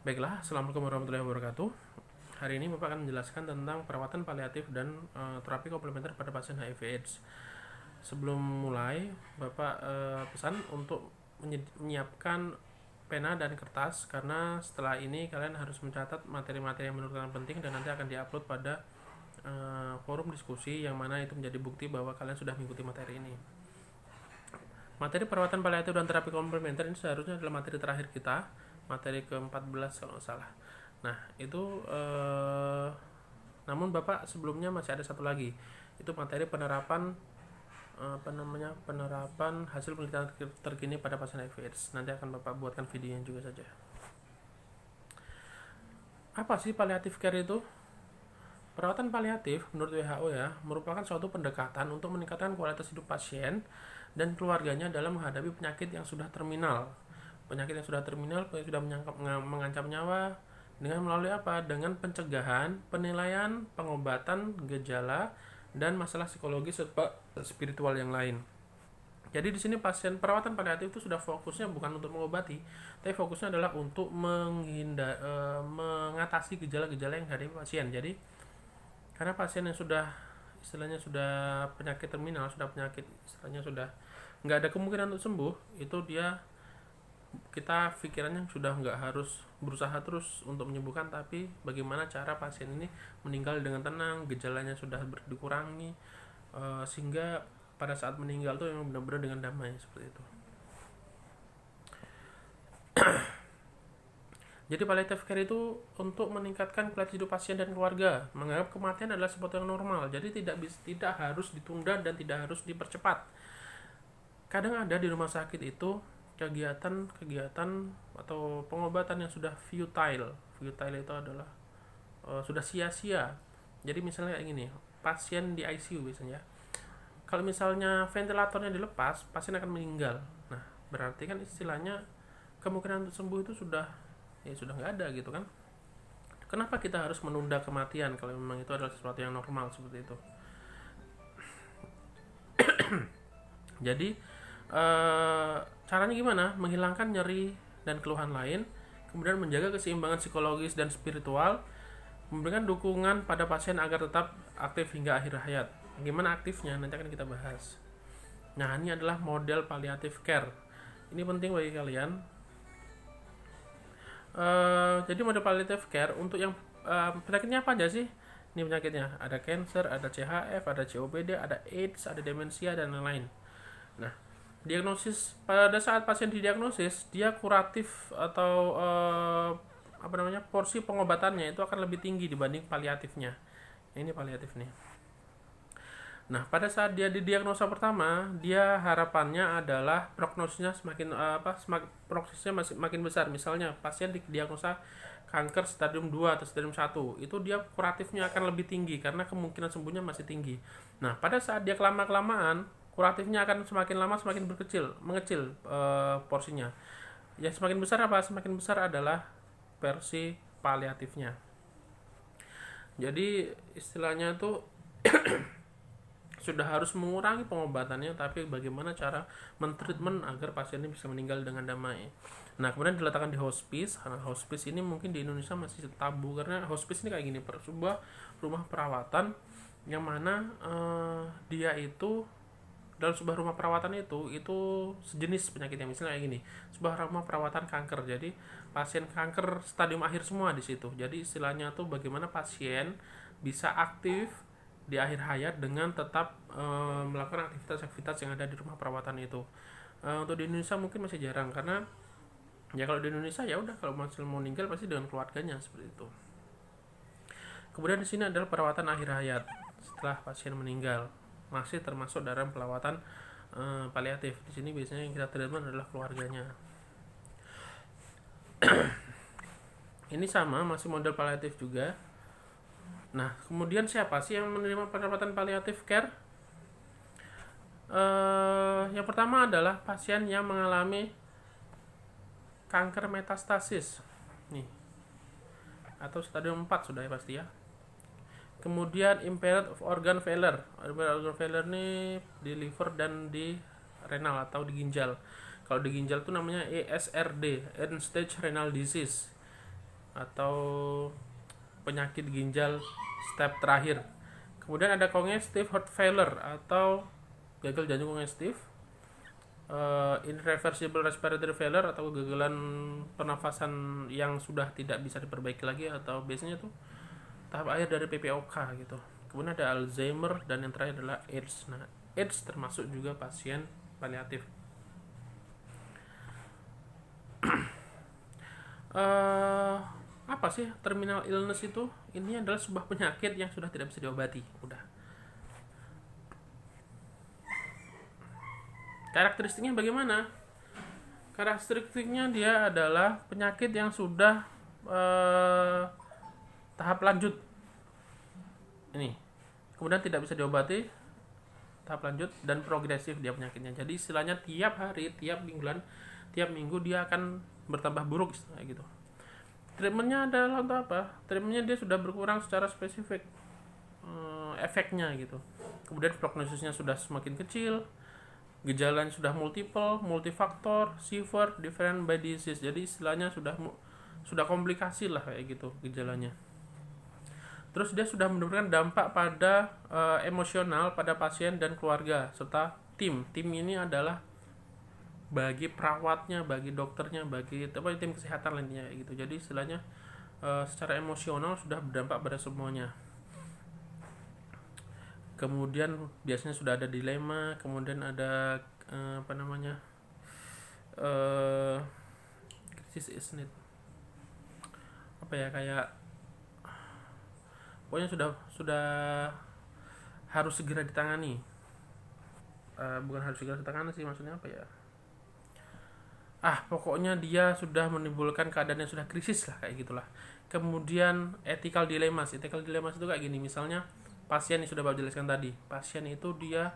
Baiklah, Assalamualaikum warahmatullahi wabarakatuh. Hari ini Bapak akan menjelaskan tentang perawatan paliatif dan terapi komplementer pada pasien HIV/AIDS. Sebelum mulai, Bapak pesan untuk menyiapkan pena dan kertas karena setelah ini kalian harus mencatat materi-materi yang menurut kalian penting dan nanti akan diupload pada forum diskusi yang mana itu menjadi bukti bahwa kalian sudah mengikuti materi ini. Materi perawatan paliatif dan terapi komplementer ini seharusnya adalah materi terakhir kita, materi ke-14 kalau nggak salah. Nah, itu namun Bapak sebelumnya masih ada satu lagi. Itu materi penerapan penerapan hasil penelitian terkini pada pasien HIV/AIDS. Nanti akan Bapak buatkan videonya juga saja. Apa sih palliative care itu? Perawatan paliatif menurut WHO ya merupakan suatu pendekatan untuk meningkatkan kualitas hidup pasien dan keluarganya dalam menghadapi penyakit yang sudah terminal. Penyakit yang sudah mengancam nyawa dengan melalui apa? Dengan pencegahan, penilaian, pengobatan gejala dan masalah psikologis serta spiritual yang lain. Jadi di sini pasien perawatan paliatif itu sudah fokusnya bukan untuk mengobati, tapi fokusnya adalah untuk mengatasi gejala-gejala yang dihadapi pasien. Jadi karena pasien yang sudah istilahnya sudah penyakit terminal, sudah penyakit istilahnya sudah nggak ada kemungkinan untuk sembuh, itu kita pikirannya sudah nggak harus berusaha terus untuk menyembuhkan, tapi bagaimana cara pasien ini meninggal dengan tenang, gejalanya sudah dikurangi, sehingga pada saat meninggal tuh memang benar-benar dengan damai seperti itu. Jadi palliative care itu untuk meningkatkan kualitas hidup pasien dan keluarga, menganggap kematian adalah sesuatu yang normal. Jadi tidak harus ditunda dan tidak harus dipercepat. Kadang ada di rumah sakit itu kegiatan atau pengobatan yang sudah futile. Futile itu adalah sudah sia-sia. Jadi misalnya kayak gini, pasien di ICU biasanya. Kalau misalnya ventilatornya dilepas, pasien akan meninggal. Nah, berarti kan istilahnya kemungkinan untuk sembuh itu sudah nggak ada gitu kan. Kenapa kita harus menunda kematian kalau memang itu adalah sesuatu yang normal seperti itu? Jadi caranya gimana? Menghilangkan nyeri dan keluhan lain, kemudian menjaga keseimbangan psikologis dan spiritual, memberikan dukungan pada pasien agar tetap aktif hingga akhir hayat. Gimana aktifnya? Nanti akan kita bahas. Nah, ini adalah model palliative care. Ini penting bagi kalian. Jadi model palliative care untuk yang penyakitnya apa aja sih? Ini penyakitnya ada cancer, ada CHF, ada COPD, ada AIDS, ada demensia dan lain-lain. Nah, diagnosis pada saat pasien didiagnosis, dia kuratif atau porsi pengobatannya itu akan lebih tinggi dibanding paliatifnya. Ini paliatif nih. Nah, pada saat dia didiagnosa pertama, dia harapannya adalah prognosisnya prognosisnya makin besar. Misalnya pasien didiagnosa kanker stadium 2 atau stadium 1, itu dia kuratifnya akan lebih tinggi karena kemungkinan sembuhnya masih tinggi. Nah, pada saat dia kelamaan kuratifnya akan semakin lama semakin mengecil porsinya. Yang semakin besar apa? Semakin besar adalah versi paliatifnya. Jadi istilahnya tuh sudah harus mengurangi pengobatannya, tapi bagaimana cara mentreatment agar pasien ini bisa meninggal dengan damai. Nah, kemudian diletakkan di hospice. Karena hospice ini mungkin di Indonesia masih tabu, karena hospice ini kayak gini, sebuah rumah perawatan yang mana dia itu dalam sebuah rumah perawatan itu sejenis penyakitnya. Misalnya kayak gini, sebuah rumah perawatan kanker. Jadi pasien kanker stadium akhir semua di situ. Jadi istilahnya tuh bagaimana pasien bisa aktif di akhir hayat dengan tetap melakukan aktivitas-aktivitas yang ada di rumah perawatan itu. Untuk di Indonesia mungkin masih jarang, karena ya kalau di Indonesia ya udah, kalau masih mau meninggal pasti dengan keluarganya seperti itu. Kemudian di sini adalah perawatan akhir hayat setelah pasien meninggal, masih termasuk dalam perawatan paliatif. Di sini biasanya yang kita treatment adalah keluarganya. Ini sama, masih model paliatif juga. Nah, kemudian siapa sih yang menerima perawatan palliative care? Yang pertama adalah pasien yang mengalami kanker metastasis, nih, atau stadium 4 sudah ya pasti ya. Kemudian impaired organ failure. Impaired organ failure nih di liver dan di renal atau di ginjal. Kalau di ginjal itu namanya ESRD, end stage renal disease. atau penyakit ginjal step terakhir. Kemudian ada congestive heart failure atau gagal jantung kongestif, irreversible respiratory failure atau kegagalan pernafasan yang sudah tidak bisa diperbaiki lagi, atau biasanya tuh tahap akhir dari PPOK gitu. Kemudian ada Alzheimer, dan yang terakhir adalah AIDS. Nah, AIDS termasuk juga pasien paliatif. Apa sih terminal illness itu? Ini adalah sebuah penyakit yang sudah tidak bisa diobati. Udah. Karakteristiknya bagaimana? Karakteristiknya dia adalah penyakit yang sudah tahap lanjut. Ini. Kemudian tidak bisa diobati, tahap lanjut, dan progresif dia penyakitnya. Jadi istilahnya tiap hari, tiap minggu dia akan bertambah buruk kayak gitu. Treatmentnya adalah untuk apa? Treatmentnya dia sudah berkurang secara spesifik efeknya gitu. Kemudian prognosisnya sudah semakin kecil, gejalanya sudah multifaktor, severe, different by disease. Jadi istilahnya sudah komplikasi lah kayak gitu gejalanya. Terus dia sudah menimbulkan dampak pada emosional pada pasien dan keluarga serta tim. Tim ini adalah bagi perawatnya, bagi dokternya, bagi tim kesehatan lainnya gitu. Jadi istilahnya secara emosional sudah berdampak pada semuanya. Kemudian biasanya sudah ada dilema, kemudian ada krisis isnit. Kayak pokoknya sudah harus segera ditangani. Bukan harus segera ditangani sih, maksudnya apa ya? Pokoknya dia sudah menimbulkan keadaan yang sudah krisis lah, kayak gitulah. Kemudian ethical dilemmas itu kayak gini. Misalnya pasien yang sudah Bapak jelaskan tadi, pasien itu dia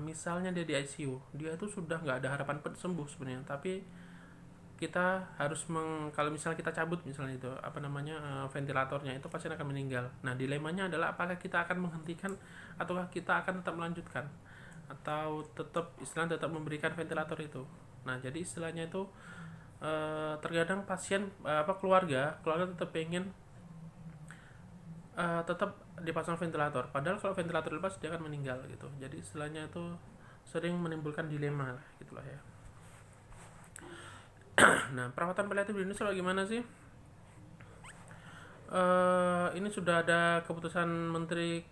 misalnya dia di ICU, dia itu sudah nggak ada harapan sembuh sebenarnya, tapi kita harus kalau misalnya kita cabut misalnya itu ventilatornya, itu pasien akan meninggal. Nah, dilemanya adalah apakah kita akan menghentikan ataukah kita akan tetap melanjutkan, atau tetap memberikan ventilator itu. Nah, jadi istilahnya itu terkadang pasien keluarga tetap pengen tetap dipasang ventilator, padahal kalau ventilator lepas dia akan meninggal gitu. Jadi istilahnya itu sering menimbulkan dilema gitulah ya. Nah, perawatan paliatif di Indonesia bagaimana sih? Ini sudah ada keputusan Menteri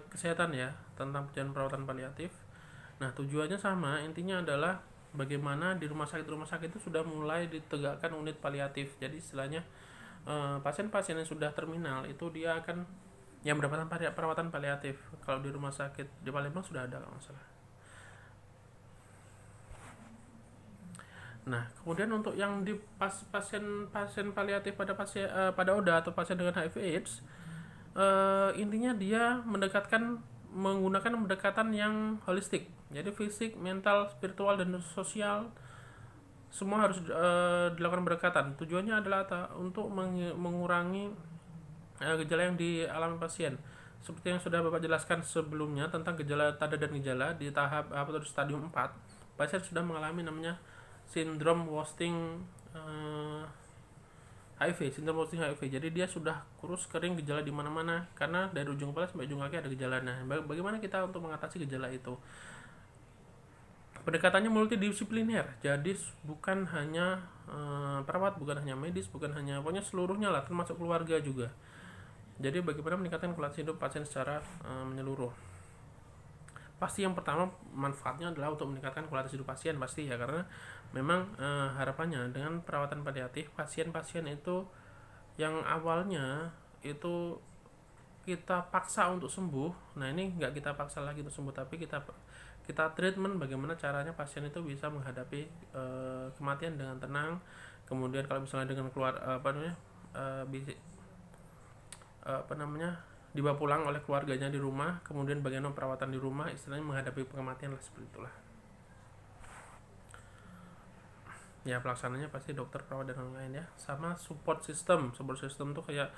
Kesehatan ya tentang perawatan paliatif. Nah, tujuannya sama, intinya adalah bagaimana di rumah sakit itu sudah mulai ditegakkan unit paliatif. Jadi istilahnya pasien-pasien yang sudah terminal itu dia akan yang mendapatkan perawatan paliatif. Kalau di rumah sakit di Palembang sudah ada kalau nggak salah. Nah, kemudian untuk yang di pasien paliatif pada ODA atau pasien dengan HIV/AIDS, intinya dia menggunakan pendekatan yang holistik. Jadi fisik, mental, spiritual, dan sosial semua harus dilakukan pendekatan. Tujuannya adalah untuk mengurangi gejala yang dialami pasien. Seperti yang sudah Bapak jelaskan sebelumnya tentang gejala tanda dan gejala di tahap stadium 4, pasien sudah mengalami namanya sindrom wasting HIV. Jadi dia sudah kurus, kering, gejala di mana-mana karena dari ujung kepala sampai ujung kaki ada gejala. Nah, bagaimana kita untuk mengatasi gejala itu? Pendekatannya multidisipliner. Jadi bukan hanya perawat, bukan hanya medis, bukan hanya, pokoknya seluruhnya lah, termasuk keluarga juga. Jadi bagaimana meningkatkan kualitas hidup pasien secara menyeluruh? Pasti yang pertama manfaatnya adalah untuk meningkatkan kualitas hidup pasien, pasti ya, karena memang harapannya dengan perawatan paliatif pasien-pasien itu yang awalnya itu kita paksa untuk sembuh, nah ini nggak kita paksa lagi untuk sembuh, tapi kita treatment bagaimana caranya pasien itu bisa menghadapi kematian dengan tenang. Kemudian kalau misalnya dengan dibawa pulang oleh keluarganya di rumah, kemudian bagaimana perawatan di rumah, istilahnya menghadapi kematian lah, seperti itulah ya. Pelaksananya pasti dokter, perawat, dan lain-lain ya, sama support system tuh kayak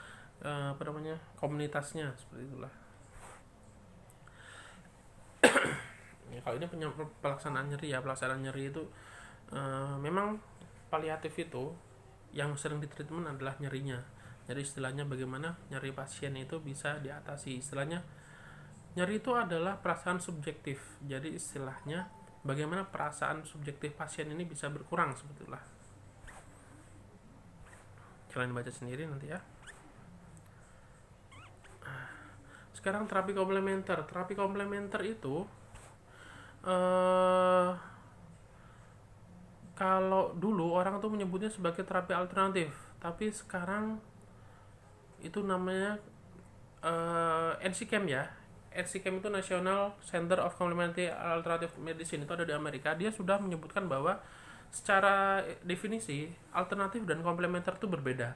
komunitasnya, seperti itulah ya. Kalau ini pelaksanaan nyeri itu memang paliatif itu yang sering ditreatment adalah nyerinya. Jadi istilahnya bagaimana nyeri pasien itu bisa diatasi. Istilahnya nyeri itu adalah perasaan subjektif. Jadi istilahnya bagaimana perasaan subjektif pasien ini bisa berkurang sebetulnya. Kalian baca sendiri nanti ya. Sekarang terapi komplementer. Terapi komplementer itu kalau dulu orang tuh menyebutnya sebagai terapi alternatif, tapi sekarang itu namanya NCCM ya. NCCM itu National Center of Complementary Alternative Medicine, itu ada di Amerika. Dia sudah menyebutkan bahwa secara definisi alternatif dan komplementer itu berbeda.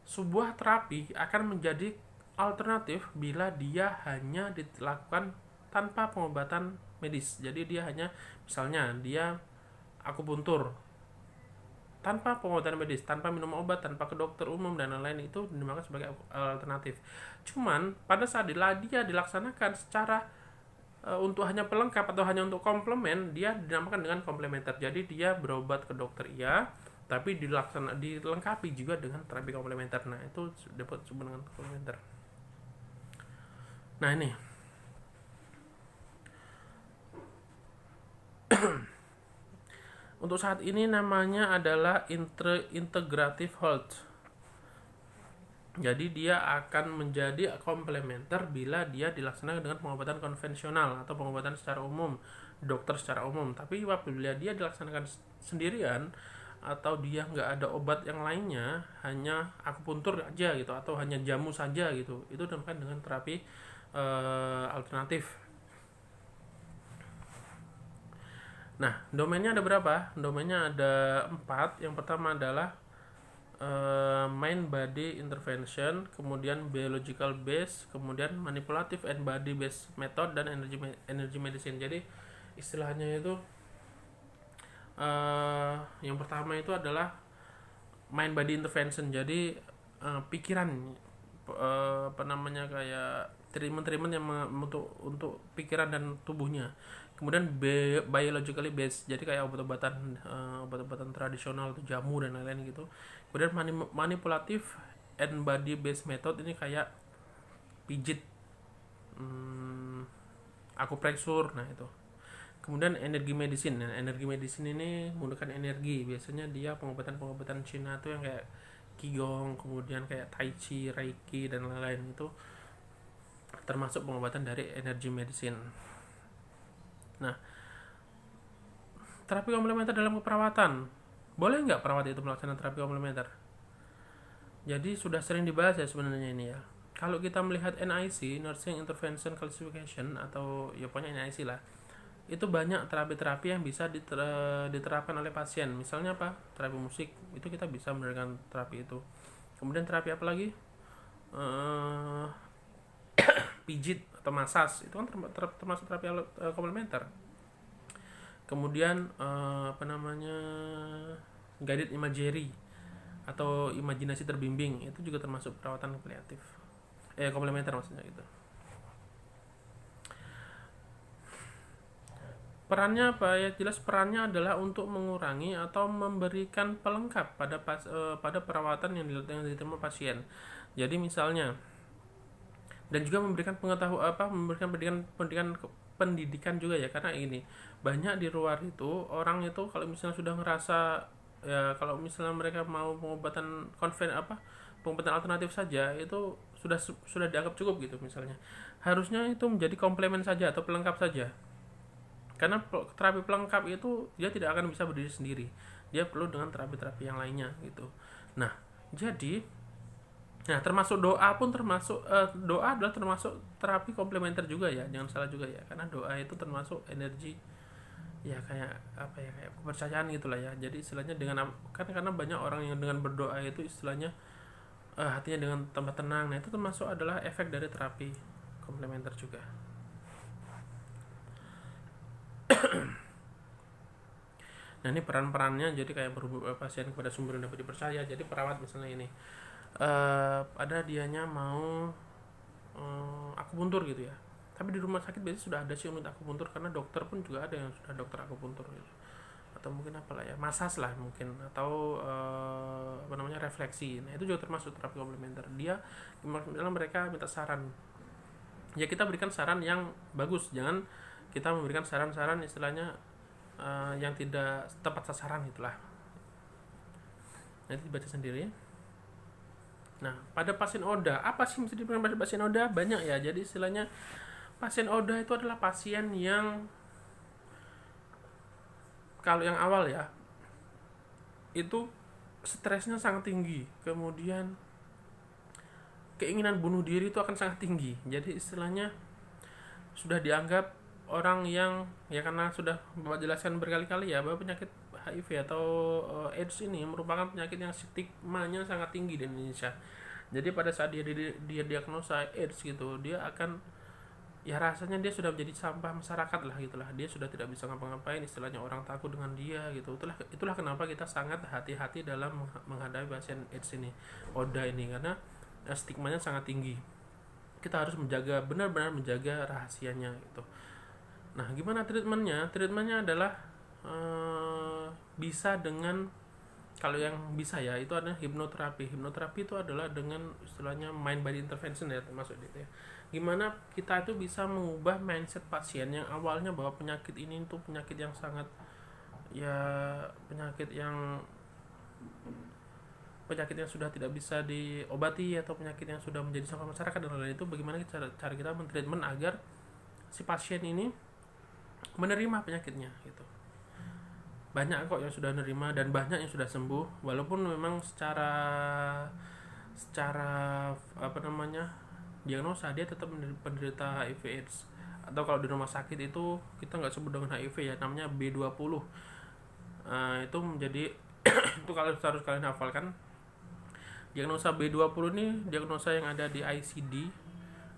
Sebuah terapi akan menjadi alternatif bila dia hanya dilakukan tanpa pengobatan medis. Jadi dia hanya, misalnya dia akupuntur tanpa pengobatan medis, tanpa minum obat, tanpa ke dokter umum dan lain-lain, itu dinamakan sebagai alternatif. Cuman pada saat dia dilaksanakan secara untuk hanya pelengkap atau hanya untuk komplement, dia dinamakan dengan komplementer. Jadi dia berobat ke dokter iya, tapi dilengkapi juga dengan terapi komplementer. Nah, itu dapat disebut dengan komplementer. Nah, ini untuk saat ini namanya adalah integrative health. Jadi dia akan menjadi komplementer bila dia dilaksanakan dengan pengobatan konvensional atau pengobatan secara umum, dokter secara umum. Tapi apabila dia dilaksanakan sendirian atau dia nggak ada obat yang lainnya, hanya akupuntur aja gitu atau hanya jamu saja gitu, itu dinamakan dengan terapi alternatif. Nah, domainnya ada berapa? Domainnya ada 4. Yang pertama adalah mind body intervention, kemudian biological base, kemudian manipulative and body based method, dan energy medicine. Jadi istilahnya itu yang pertama itu adalah mind body intervention. Jadi pikiran kayak treatment yang untuk pikiran dan tubuhnya. Kemudian biologically based, jadi kayak obat-obatan tradisional atau jamu dan lain-lain gitu. Kemudian manipulative and body based method, ini kayak pijit, akupressur, nah itu. Kemudian energi medicine. Nah, energi medicine ini menggunakan energi, biasanya dia pengobatan Cina tuh yang kayak qigong, kemudian kayak tai chi, reiki dan lain-lain, itu termasuk pengobatan dari energi medicine. Nah, terapi komplementer dalam keperawatan, boleh nggak perawat itu melaksanakan terapi komplementer? Jadi sudah sering dibahas ya sebenarnya ini ya. Kalau kita melihat NIC, Nursing Intervention Classification, atau ya pokoknya NIC lah, itu banyak terapi-terapi yang bisa diterapkan oleh pasien. Misalnya apa? Terapi musik, itu kita bisa memberikan terapi itu. Kemudian terapi apa lagi? Pijit atau masas, itu kan termasuk terapi komplementer. Kemudian guided imagery atau imajinasi terbimbing, itu juga termasuk perawatan paliatif, komplementer maksudnya gitu. Perannya apa ya? Jelas perannya adalah untuk mengurangi atau memberikan pelengkap pada perawatan yang diterima pasien. Jadi misalnya, dan juga memberikan memberikan pendidikan juga ya, karena ini banyak di luar itu orang itu kalau misalnya sudah ngerasa ya, kalau misalnya mereka mau pengobatan pengobatan alternatif saja itu sudah dianggap cukup gitu. Misalnya harusnya itu menjadi komplement saja atau pelengkap saja, karena terapi pelengkap itu dia tidak akan bisa berdiri sendiri, dia perlu dengan terapi-terapi yang lainnya gitu. Nah, jadi termasuk doa pun doa adalah termasuk terapi komplementer juga ya, jangan salah juga ya, karena doa itu termasuk energi ya, kayak kayak kepercayaan gitulah ya. Jadi istilahnya karena banyak orang yang dengan berdoa itu istilahnya hatinya dengan tambah tenang. Nah, itu termasuk adalah efek dari terapi komplementer juga. Nah, ini peran-perannya, jadi kayak berhubung pasien kepada sumber yang dapat dipercaya. Jadi perawat misalnya ini ada dianya mau akupuntur gitu ya, tapi di rumah sakit biasanya sudah ada sih unit akupuntur, karena dokter pun juga ada yang sudah dokter akupuntur gitu, atau mungkin apalah ya, massage lah mungkin, atau refleksi. Nah itu juga termasuk terapi komplementer. Dia mereka minta saran, ya kita berikan saran yang bagus, jangan kita memberikan saran-saran istilahnya yang tidak tepat sasaran itulah. Nanti dibaca sendiri. Nah, pada pasien ODA, apa sih mesti diberikan pada pasien ODA? Banyak ya. Jadi istilahnya pasien ODA itu adalah pasien yang kalau yang awal ya, itu stresnya sangat tinggi. Kemudian keinginan bunuh diri itu akan sangat tinggi. Jadi istilahnya sudah dianggap orang yang, ya karena sudah Bapak jelaskan berkali-kali ya, bahwa penyakit HIV atau AIDS ini merupakan penyakit yang stigmanya sangat tinggi di Indonesia. Jadi pada saat dia diagnosa AIDS gitu, dia akan, ya rasanya dia sudah menjadi sampah masyarakat lah gitulah. Dia sudah tidak bisa ngapa-ngapain, istilahnya orang takut dengan dia gitu. Itulah kenapa kita sangat hati-hati dalam menghadapi pasien AIDS ini, ODA ini, karena stigmanya sangat tinggi. Kita harus menjaga, benar-benar menjaga rahasianya gitu. Nah, gimana treatmentnya? Treatmentnya adalah bisa dengan, kalau yang bisa ya, itu adalah hipnoterapi. Hipnoterapi itu adalah dengan istilahnya mind body intervention ya, termasuk itu ya. Gimana kita itu bisa mengubah mindset pasien yang awalnya bahwa penyakit ini itu penyakit yang sangat, ya penyakit yang sudah tidak bisa diobati, atau penyakit yang sudah menjadi sampah masyarakat dan lain-lain. Itu bagaimana cara kita mentreatment agar si pasien ini menerima penyakitnya gitu. Banyak kok yang sudah menerima dan banyak yang sudah sembuh, walaupun memang secara diagnosa dia tetap penderita HIV/AIDS. Atau kalau di rumah sakit itu kita nggak sebut dengan HIV ya, namanya B20. Itu menjadi itu kalau harus kalian hafalkan. Diagnosa B20 ini diagnosa yang ada di ICD.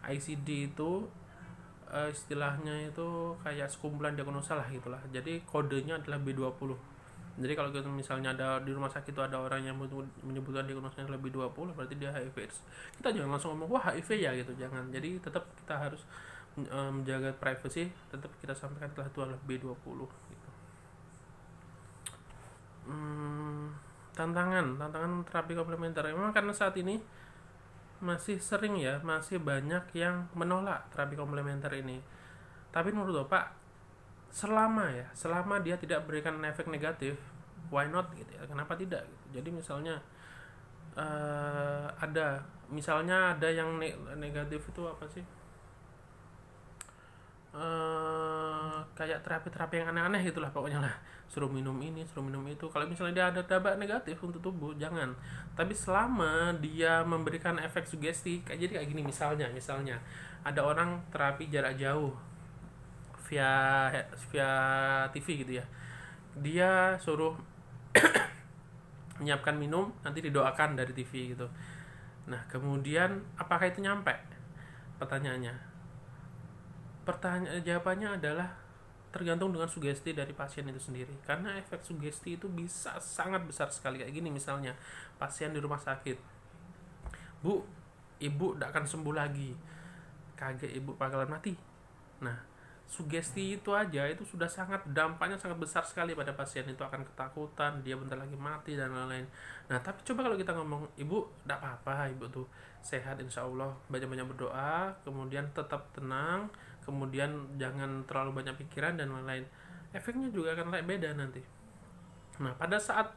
ICD itu istilahnya itu kayak sekumpulan diagnosa lah gitulah. Jadi kodenya adalah B20. Jadi kalau kita misalnya ada di rumah sakit itu ada orang yang menyebutkan diagnosanya lebih 20, berarti dia HIV/AIDS. Kita jangan langsung ngomong wah HIV ya gitu, jangan. Jadi tetap kita harus menjaga privacy, tetap kita sampaikan telah itu adalah B20 gitu. Tantangan terapi komplementer memang karena saat ini masih banyak yang menolak terapi komplementer ini. Tapi menurut Bapak, selama dia tidak berikan efek negatif, why not gitu ya, kenapa tidak gitu. Jadi misalnya ada yang negatif itu apa sih, kayak terapi-terapi yang aneh-aneh gitulah pokoknya lah, suruh minum ini, suruh minum itu. Kalau misalnya dia ada dampak negatif untuk tubuh, jangan. Tapi selama dia memberikan efek sugesti, kayak gini, misalnya ada orang terapi jarak jauh via TV gitu ya, dia suruh menyiapkan minum, nanti didoakan dari TV gitu. Nah kemudian apakah itu nyampe? Jawabannya adalah tergantung dengan sugesti dari pasien itu sendiri. Karena efek sugesti itu bisa sangat besar sekali. Kayak gini misalnya, pasien di rumah sakit, Bu, ibu tidak akan sembuh lagi, kaget ibu bakalan mati. Nah sugesti itu aja itu sudah dampaknya sangat besar sekali pada pasien. Itu akan ketakutan, dia bentar lagi mati dan lain-lain. Nah tapi coba kalau kita ngomong, ibu tidak apa-apa, ibu tuh sehat insya Allah, banyak-banyak berdoa, kemudian tetap tenang, kemudian jangan terlalu banyak pikiran dan lain-lain, efeknya juga akan beda nanti. Nah pada saat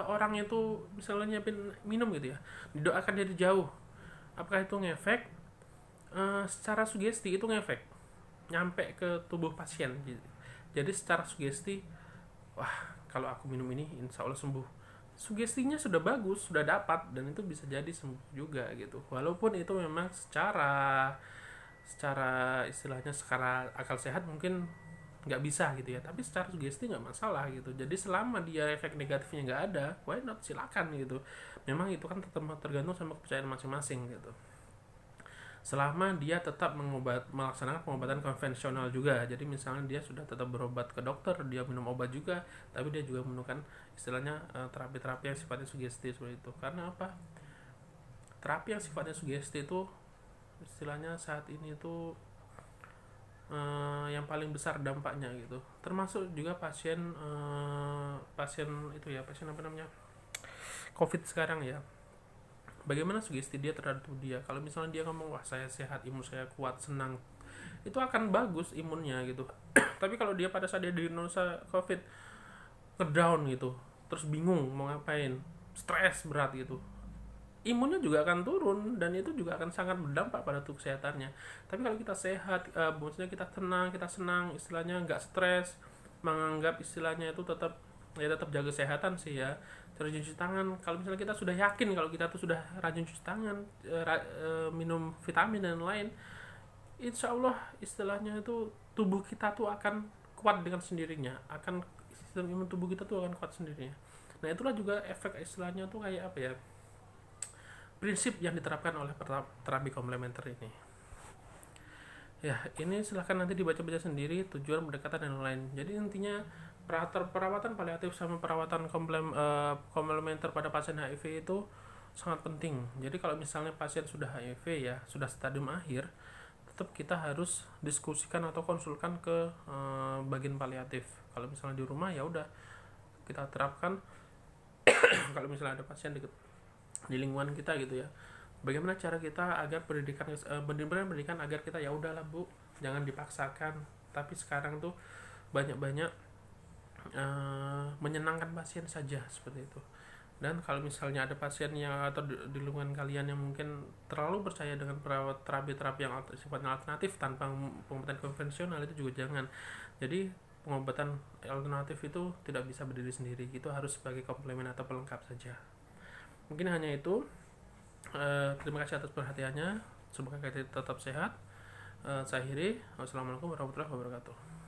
orang itu misalnya nyiapin minum gitu ya, didoakan dari jauh, apakah itu ngefek? Secara sugesti itu ngefek, nyampe ke tubuh pasien gitu. Jadi secara sugesti, wah kalau aku minum ini insya Allah sembuh, sugestinya sudah bagus, sudah dapat, dan itu bisa jadi sembuh juga gitu. Walaupun itu memang secara istilahnya secara akal sehat mungkin nggak bisa gitu ya, tapi secara sugesti nggak masalah gitu. Jadi selama dia efek negatifnya nggak ada, why not, silakan gitu. Memang itu kan tetap tergantung sama kepercayaan masing-masing gitu. Selama dia tetap melaksanakan pengobatan konvensional juga. Jadi misalnya dia sudah tetap berobat ke dokter, dia minum obat juga, tapi dia juga menggunakan istilahnya terapi-terapi yang sifatnya sugesti seperti itu. Karena apa? Terapi yang sifatnya sugesti itu istilahnya saat ini itu yang paling besar dampaknya gitu. Termasuk juga pasien itu ya, pasien apa namanya, COVID sekarang ya. Bagaimana sugesti dia terhadap tubuh dia? Kalau misalnya dia ngomong, wah saya sehat, imun saya kuat, senang, itu akan bagus imunnya gitu. Tapi kalau dia pada saat dia diagnosa COVID, ngedown gitu, terus bingung mau ngapain, stres berat gitu, imunnya juga akan turun dan itu juga akan sangat berdampak pada tubuh kesehatannya. Tapi kalau kita sehat, maksudnya kita tenang, kita senang, istilahnya nggak stres, menganggap istilahnya itu tetap, ya tetap jaga kesehatan sih ya, rajin cuci tangan. Kalau misalnya kita sudah yakin kalau kita tuh sudah rajin cuci tangan, minum vitamin dan lain, insya Allah istilahnya itu tubuh kita tuh akan kuat dengan sendirinya, akan sistem imun tubuh kita tuh akan kuat sendirinya. Nah itulah juga efek istilahnya tuh kayak apa ya, prinsip yang diterapkan oleh terapi komplementer ini. Ya, ini silahkan nanti dibaca-baca sendiri, tujuan, pendekatan, dan lain. Jadi intinya perawatan paliatif sama perawatan komplementer pada pasien HIV itu sangat penting. Jadi kalau misalnya pasien sudah HIV ya, sudah stadium akhir, tetap kita harus diskusikan atau konsulkan ke bagian paliatif. Kalau misalnya di rumah ya udah kita terapkan. Kalau misalnya ada pasien di lingkungan kita gitu ya, bagaimana cara kita agar benar-benar pendidikan agar kita ya udahlah Bu, jangan dipaksakan, tapi sekarang tuh banyak-banyak menyenangkan pasien saja seperti itu. Dan kalau misalnya ada pasien yang atau di lingkungan kalian yang mungkin terlalu percaya dengan terapi-terapi yang sifatnya alternatif tanpa pengobatan konvensional, itu juga jangan. Jadi pengobatan alternatif itu tidak bisa berdiri sendiri, itu harus sebagai komplemen atau pelengkap saja. Mungkin hanya itu. Terima kasih atas perhatiannya. Semoga kita tetap sehat. Saya akhiri. Wassalamualaikum warahmatullahi wabarakatuh.